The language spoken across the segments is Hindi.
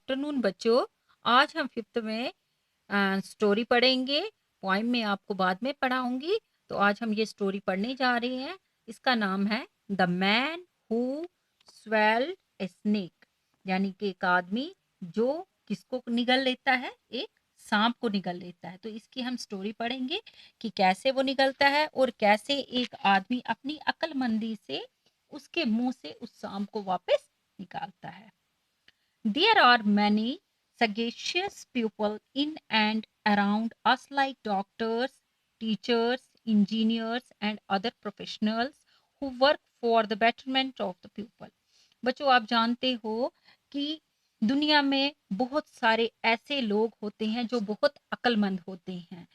आफ्टरनून बच्चों। आज हम फिफ्थ में स्टोरी पढ़ेंगे। पोइम में आपको बाद में पढ़ाऊंगी। तो आज हम ये स्टोरी पढ़ने जा रहे हैं। इसका नाम है the man who swelled a snake, यानी कि एक आदमी जो किसको निगल लेता है, एक सांप को निगल लेता है। तो इसकी हम स्टोरी पढ़ेंगे कि कैसे वो निगलता है और कैसे एक आदमी अपनी अक्लमंदी से उसके मुंह से उस सांप को वापस निकालता है। There are many sagacious people in and around us, like doctors, teachers, engineers, and other professionals who work for the betterment of the people. बच्चों, आप जानते हो कि दुनिया में बहुत सारे ऐसे लोग होते हैं जो बहुत अक्लमंद होते हैं।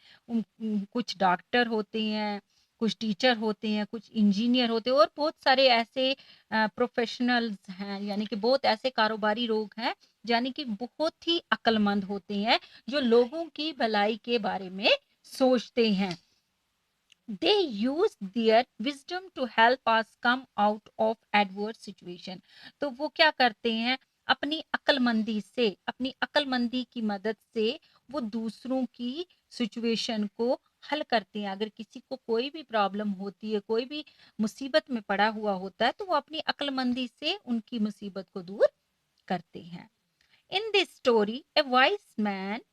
कुछ डॉक्टर होते हैं, कुछ टीचर होते हैं, कुछ इंजीनियर होते हैं और बहुत सारे ऐसे प्रोफेशनल्स हैं, यानी कि बहुत ऐसे कारोबारी लोग हैं यानी कि बहुत ही अक्लमंद होते हैं जो लोगों की भलाई के बारे में सोचते हैं। They use their wisdom to help us come out of adverse situation. तो वो क्या करते हैं, अपनी अक्लमंदी से, अपनी अक्लमंदी की मदद से वो दूसरों की सिचुएशन को हल करते हैं। अगर किसी को कोई भी प्रॉब्लम होती है, कोई भी मुसीबत में पड़ा हुआ होता है, तो वो अपनी अक्लमंदी से उनकी मुसीबत को दूर करते हैं। In this story, a wise man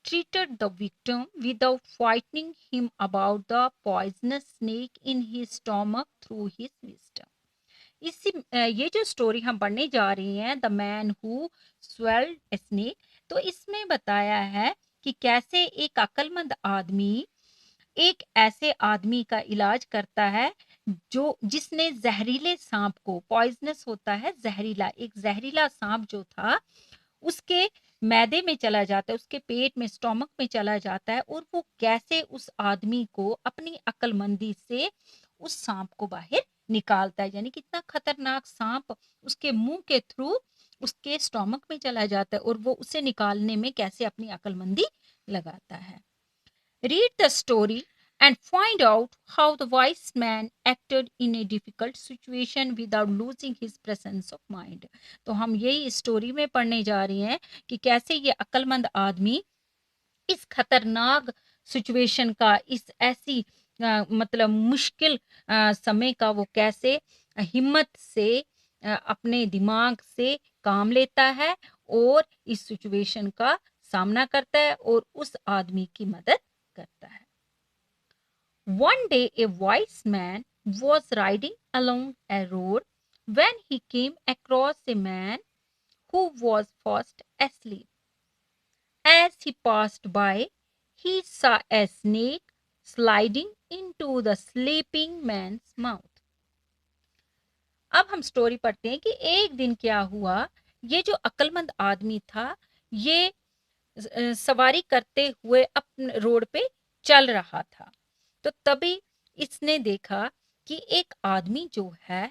treated the victim without frightening him about the poisonous snake in his stomach through his wisdom. ये जो स्टोरी हम पढ़ने जा रही हैं, the man who swelled a snake, तो इसमें बताया है कि कैसे एक अक्लमंद आदमी एक ऐसे आदमी का इलाज करता है जो जिसने जहरीले सांप को, पॉइजनस होता है जहरीला, एक जहरीला सांप जो था उसके मैदे में चला जाता है, उसके पेट में, स्टोमक में चला जाता है, और वो कैसे उस आदमी को अपनी अक्लमंदी से उस सांप को बाहर निकालता है। यानी कितना खतरनाक सांप उसके मुंह के थ्रू उसके स्टोमक में चला जाता है और वो उसे निकालने में कैसे अपनी अक्लमंदी लगाता है। Read the story and find out how the wise man acted in a difficult situation without losing his presence of mind. तो हम यही स्टोरी में पढ़ने जा रहे हैं कि कैसे ये अक्लमंद आदमी इस खतरनाक सिचुएशन का, इस ऐसी मतलब मुश्किल समय का वो कैसे हिम्मत से अपने दिमाग से काम लेता है और इस सिचुएशन का सामना करता है और उस आदमी की मदद करता है। One day a wise man was riding along a road when he came across a man who was fast asleep. As he passed by, he saw a snake sliding into the sleeping man's mouth. अब हम स्टोरी पढ़ते हैं कि एक दिन क्या हुआ। ये जो अक्लमंद आदमी था, ये सवारी करते हुए अपने रोड पे चल रहा था। तो तभी इसने देखा कि एक आदमी जो है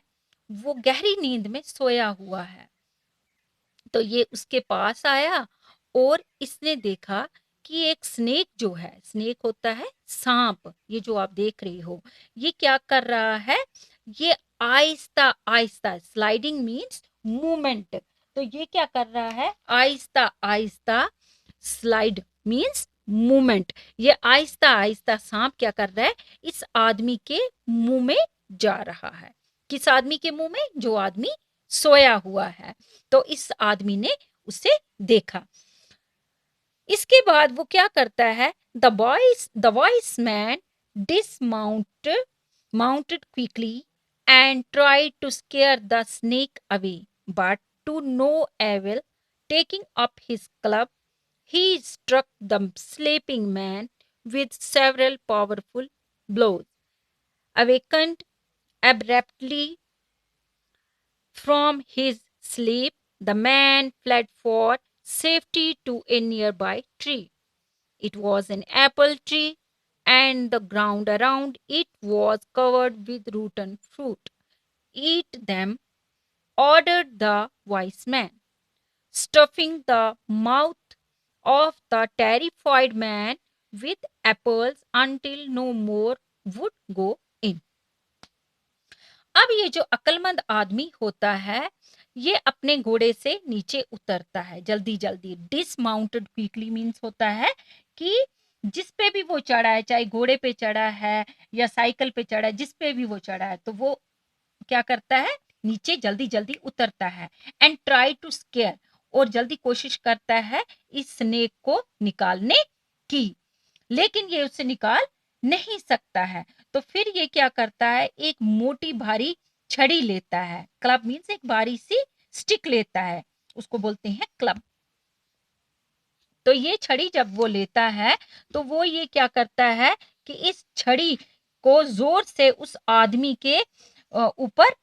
वो गहरी नींद में सोया हुआ है। तो ये उसके पास आया और इसने देखा कि एक स्नेक जो है, स्नेक होता है सांप, ये जो आप देख रही हो, ये क्या कर रहा है, ये Aahista Aahista, sliding means movement, तो ये क्या कर रहा है, Aahista Aahista, slide means movement, ये आहिस्ता आहिस्ता सांप क्या कर रहा है, इस आदमी के मुंह में जा रहा है। किस आदमी के मुंह में, जो आदमी सोया हुआ है। तो इस आदमी ने उसे देखा। इसके बाद वो क्या करता है, the voice man dismounted quickly and tried to scare the snake away, but to no avail. Taking up his club, he struck the sleeping man with several powerful blows. Awakened abruptly from his sleep, the man fled for safety to a nearby tree. It was an apple tree, and the ground around it was covered with rotten fruit. Eat them, ordered the wise man, stuffing the mouth of the terrified man with apples until no more would go in. अब ये जो अक्लमंद आदमी होता है, ये अपने घोड़े से नीचे उतरता है जल्दी जल्दी। डिसमाउंटेड क्विकली मीन्स होता है कि जिस पे भी वो चढ़ा है, चाहे घोड़े पे चढ़ा है या साइकिल पे चढ़ा है, जिस पे भी वो चढ़ा है, तो वो क्या करता है, नीचे जल्दी जल्दी उतरता है। एंड ट्राई टू स्केयर, और जल्दी कोशिश करता है इस स्नेक को निकालने की, लेकिन ये उससे निकाल नहीं सकता है। तो फिर ये क्या करता है, एक मोटी भारी छड़ी लेता है। क्लब मीन्स एक भारी सी स्टिक लेता है, उसको बोलते हैं क्लब। तो ये छड़ी जब वो लेता है तो वो ये क्या करता है कि इस छड़ी को जोर से उस आदमी के ऊपर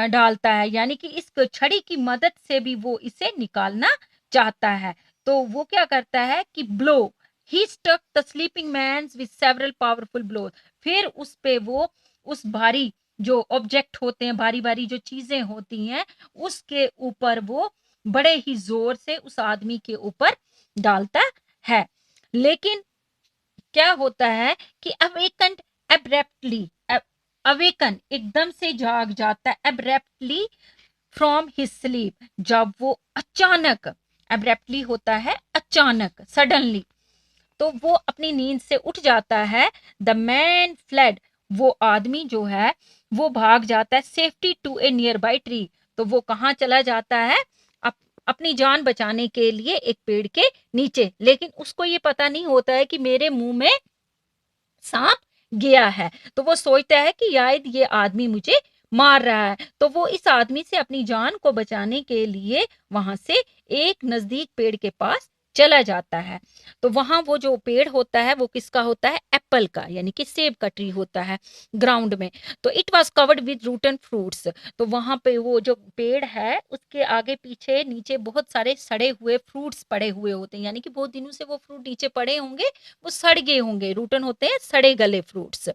डालता है, यानी कि इस छड़ी की मदद से भी वो इसे निकालना चाहता है। तो वो क्या करता है कि blow, he stuck the sleeping man with several powerful blow. फिर उस पे वो उस भारी जो ऑब्जेक्ट होते हैं, भारी भारी जो चीजें होती हैं, उसके ऊपर वो बड़े ही जोर से उस आदमी के ऊपर डालता है। लेकिन क्या होता है कि अवेकन एब्रप्टली, अवेकन एकदम से जाग जाता है, एब्रप्टली फ्रॉम हिज स्लीप, जब वो अचानक, एब्रप्टली होता है अचानक, सडनली, तो वो अपनी नींद से उठ जाता है। द मैन फ्लेड, वो आदमी जो है वो भाग जाता है, safety to a nearby tree, तो वो कहाँ चला जाता है, अपनी जान बचाने के लिए एक पेड़ के नीचे। लेकिन उसको ये पता नहीं होता है कि मेरे मुंह में सांप गया है, तो वो सोचता है कि शायद ये आदमी मुझे मार रहा है। तो वो इस आदमी से अपनी जान को बचाने के लिए वहां से एक नजदीक पेड़ के पास चला जाता है। तो वहां वो जो पेड़ होता है वो किसका होता है, एप्पल का, यानी कि सेब का ट्री होता है ग्राउंड में। तो it was covered with root and fruits, तो वहां पे वो जो पेड़ है उसके आगे पीछे नीचे बहुत सारे सड़े हुए फ्रूट्स पड़े हुए होते हैं, यानी कि बहुत दिनों से वो फ्रूट नीचे पड़े होंगे, वो सड़ गए होंगे, रूटन होते हैं सड़े गले फ्रूट्स।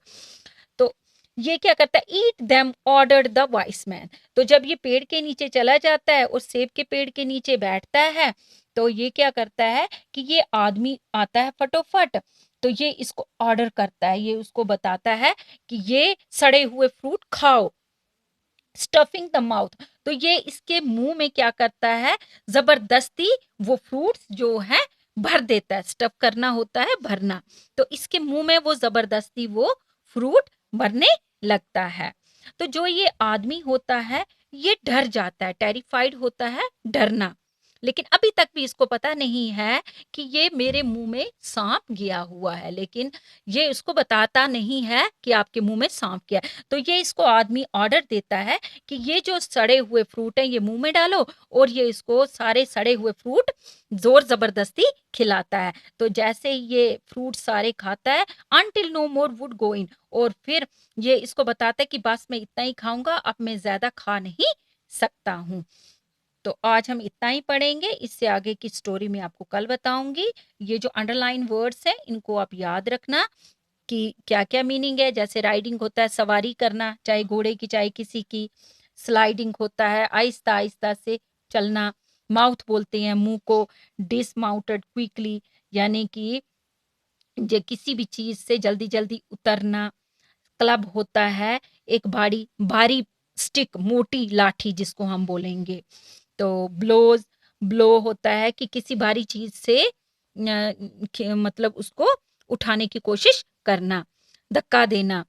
तो ये क्या करता है, eat them ordered the vice man. तो जब ये पेड़ के नीचे चला जाता है और सेब के पेड़ के नीचे बैठता है, तो ये क्या करता है कि ये आदमी आता है फटोफट, तो ये इसको ऑर्डर करता है, ये उसको बताता है कि ये सड़े हुए फ्रूट खाओ, स्टफिंग द माउथ। तो ये इसके मुंह में क्या करता है, जबरदस्ती वो फ्रूट्स जो है भर देता है, स्टफ करना होता है भरना, तो इसके मुंह में वो जबरदस्ती वो फ्रूट भरने लगता है। तो जो ये आदमी होता है ये डर जाता है, टेरिफाइड होता है, डरना, लेकिन अभी तक भी इसको पता नहीं है कि ये मेरे मुंह में सांप गया हुआ है, लेकिन ये उसको बताता नहीं है कि आपके मुंह में सांप गया है। तो ये इसको आदमी ऑर्डर देता है कि ये जो सड़े हुए फ्रूट है ये मुंह में डालो, और ये इसको सारे सड़े हुए फ्रूट जोर जबरदस्ती खिलाता है। तो जैसे ये फ्रूट सारे खाता है, until no more wood go in, और फिर ये इसको बताता है कि बस मैं इतना ही खाऊंगा, अब मैं ज्यादा खा नहीं सकता हूँ। तो आज हम इतना ही पढ़ेंगे, इससे आगे की स्टोरी मैं आपको कल बताऊंगी। ये जो अंडरलाइन वर्ड्स है इनको आप याद रखना कि क्या क्या मीनिंग है। जैसे राइडिंग होता है सवारी करना, चाहे घोड़े की चाहे किसी की। स्लाइडिंग होता है आहिस्ता आहिस्ता से चलना। माउथ बोलते हैं मुंह को। डिसमाउंटेड क्विकली, यानी कि जो किसी भी चीज से जल्दी जल्दी उतरना। क्लब होता है एक भारी भारी स्टिक, मोटी लाठी जिसको हम बोलेंगे। तो ब्लोज, ब्लो होता है कि किसी भारी चीज से मतलब उसको उठाने की कोशिश करना, धक्का देना।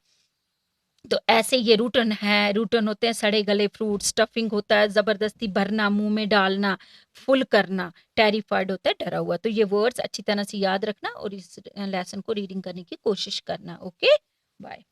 तो ऐसे ये रूटन है, रूटन होते हैं सड़े गले फ्रूट। स्टफिंग होता है जबरदस्ती भरना, मुंह में डालना। फुल करना, टेरिफाइड होता है डरा हुआ। तो ये वर्ड्स अच्छी तरह से याद रखना और इस लेसन को रीडिंग करने की कोशिश करना। Okay, bye.